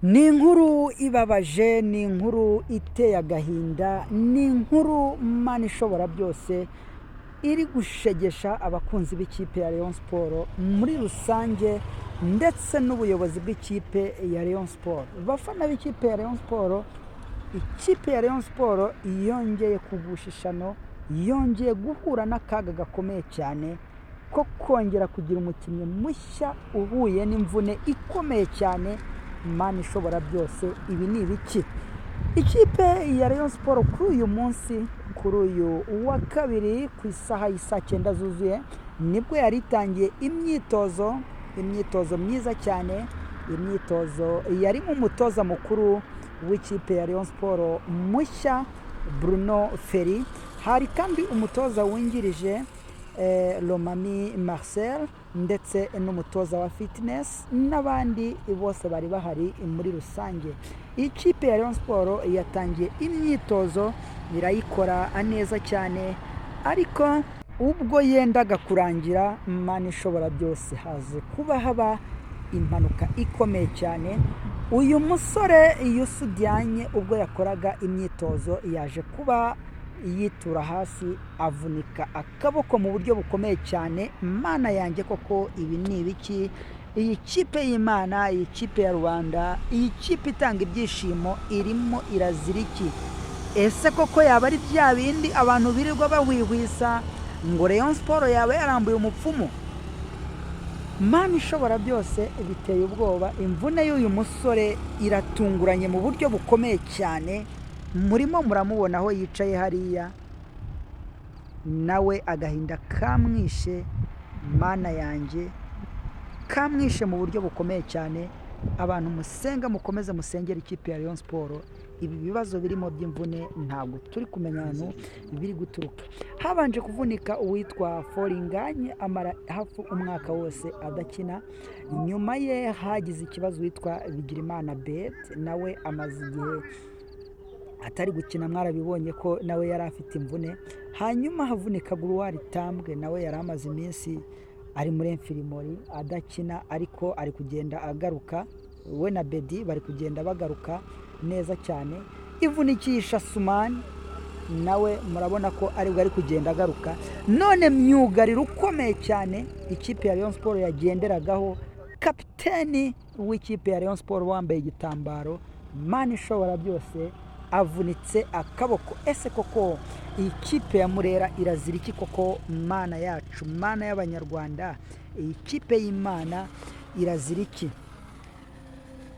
Ni inkuru ibabaje, ni inkuru iteye agahinda, ni inkuru Mana ishobora byose iri gushegesha abakunzi b'ikipe ya Rayon Sport muri rusange ndetse n'ubuyobozi bw'ikipe ya Rayon Sport. Bafana b'ikipe ya Rayon Sport, ikipe ya Rayon Sport yongeye kugusha ishano, yongeye guhura n'akaga gakomeye cyane ko kongera kugira umukinnyi mushya uhuye n'imvune ikomeye cyane. Mana ishobora byose, ibi ni ibiki? Ikipe ya Rayon Sport kuri uyu munsi, kuri uyu wa kabiri ku isaha y'isa 9 zuzuye, nibwo yari itangiye imyitozo myiza cyane, imyitozo yari mu mutoza mukuru w'ikipe ya Rayon Sport mushya Bruno Ferry. Hari kandi umutoza wungirije Lomami Marcel ndetse n'umutoza wa fitness n'abandi bose bari bahari muri rusange. Ikipe ya Rayon Sport yatangiye imyitozo irayikora neza cyane, ariko ubwo yendaga kurangira, Mana ishobora byose, haze kuba haba impanuka ikomeye cyane. Uyu musore Youssou Diagne ubwo yakoraga imyitozo yaje kuba yitura hasi avunika akaboko mu buryo bukomeye cyane. Mana yanjye, koko ibi ni ibiki? Iyi kipe y'Imana, iyi kipe ya Rwanda, iyi kipe itanga ibyishimo irimo irazira iki? Ese koko yaba ari bya bindi abantu birirwa bahwihwisa ngo Rayon Sport yaba yarambuye umupfumu? Mana ishobora byose, biteye ubwoba. Imvune y'uyu musore iratunguranye mu buryo bukomeye cyane. Murimo muramubona aho yicaye hariya, nawe agahinda kamwishe. Mana yanjye, kamwishe mu buryo bukomeye cyane. Abantu musenga, mukomeze musengera ikipe ya Rayon Sport. Ibi bibazo birimo by'imvune ntabwo turi kumenya ahantu biri guturuka. Habanje kuvunika uwitwa Foringanye, amara hafi umwaka wose adakina. Nyuma ye hagize ikibazo witwa Bigirimana Bet, nawe amaze igihe atari gukina, mwarabibonye ko nawe yari afite imvune. Hanyuma havunika Gloire Tambwe, nawe yari amaze iminsi ari muri Infirmary adakina, ariko ari kugenda agaruka. We na Bedi bari kugenda bagaruka neza cyane. Ivunikisha Sumani, nawe murabona ko ari kugenda agaruka. None myugariro ukomeye cyane ikipe ya Rayon Sport yagenderagaho, kapiteni w'ikipe ya Rayon Sport wambaye igitambaro, Mana ishobora byose, avunitse akaboko. Ese koko iyi kipe ya Murera irazira iki koko? Mana yacu, Mana y'Abanyarwanda, iyi kipe y'Imana irazira iki?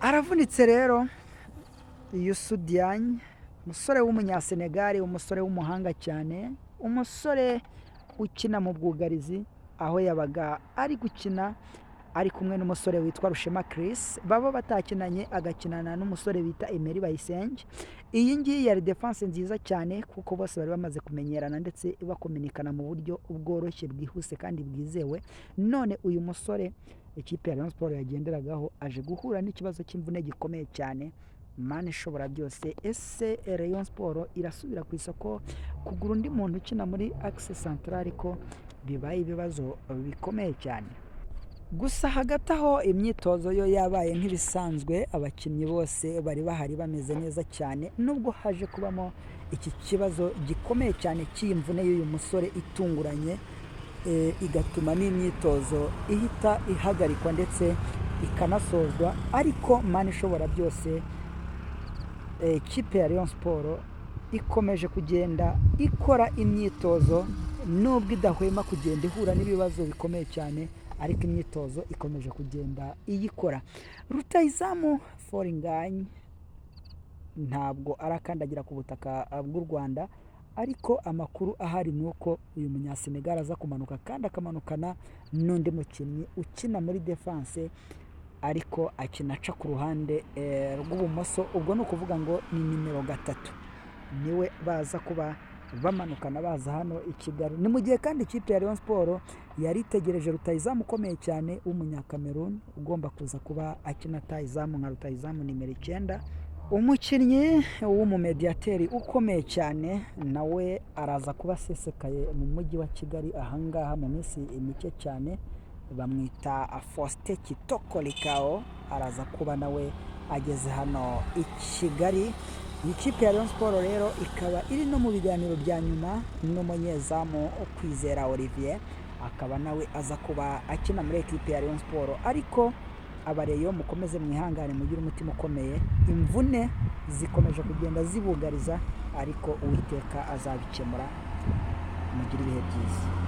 Aravunitse rero Youssou Diagne, umusore w'umunyasenegali, umusore w'umuhanga cyane, umusore ukina mu bwugarizi, aho yabaga ari gukina ari kumwe n'umusore witwa Rushema Chris. Baba batakinanye, agakinana n'umusore bita Emery Bayisenge. Iyi ngiyi yari defense nziza cyane, kuko bose bari bamaze kumenyerana ndetse bakominikana mu buryo bworoshye, bwihuse kandi bwizewe. None uyu musore ikipe ya Rayon Sport yagenderagaho aje guhura n'ikibazo cy'imvune gikomeye cyane. Mana ishobora byose, ese Rayon Sport irasubira ku isoko kugura undi muntu ukina muri Axe Central? Ko bibaye ibibazo bikomeye cyane. Gusa hagati aho imyitozo yo yabaye nk'ibisanzwe, abakinnyi bose bari bahari bameze neza cyane, nubwo haje kubamo iki kibazo gikomeye cyane cy'imvune y'uyu musore itunguranye, igatuma n'imyitozo ihita ihagarikwa ndetse ikanasozwa. Ariko Mana ishobora byose, ikipe ya Rayon Sport ikomeje kugenda ikora imyitozo, nubwo idahwema kugenda ihura n'ibibazo bikomeye cyane, ariko imyitozo ikomeje kugenda iyikora. Rutahizamu Foringanye ntabwo arakandagira ku butaka bw'u Rwanda, ariko amakuru ahari ni uko uyu munyasenegali aza kumanuka kandi akamanukana n'undi mukinnyi ukina muri defense, ariko akina aca ku ruhande rw'ubumoso. Ubwo ni ukuvuga ngo ni nimero 3, niwe baza kuba bamanukana baza hano i Kigali. Ni mu gihe kandi ikipe ya Rayon Sport yari itegereje rutahizamu ukomeye cyane w'umunyakameruni, ugomba kuza kuba akina rutahizamu nka rutahizamu nimero 9, umukinnyi w'umumediateri ukomeye cyane. Nawe araza kuba asesekaye mu mujyi wa Kigali ahangaha mu minsi mike cyane. Bamwita Faustin Kitoko Likao, araza kuba nawe ageze hano i Kigali. Iyi kipe ya Rayon Sports rero ikaba iri no mu biganiro bya nyuma n'umunyezamu Kwizera Olivier, akaba nawe aza kuba akina muri ekipe ya Rayon Sports. Ariko abareyo mukomeze mwihangane, mugire umutima ukomeye, imvune zikomeje kugenda zibugariza, ariko Uwiteka azabikemura. Mugire ibihe byiza.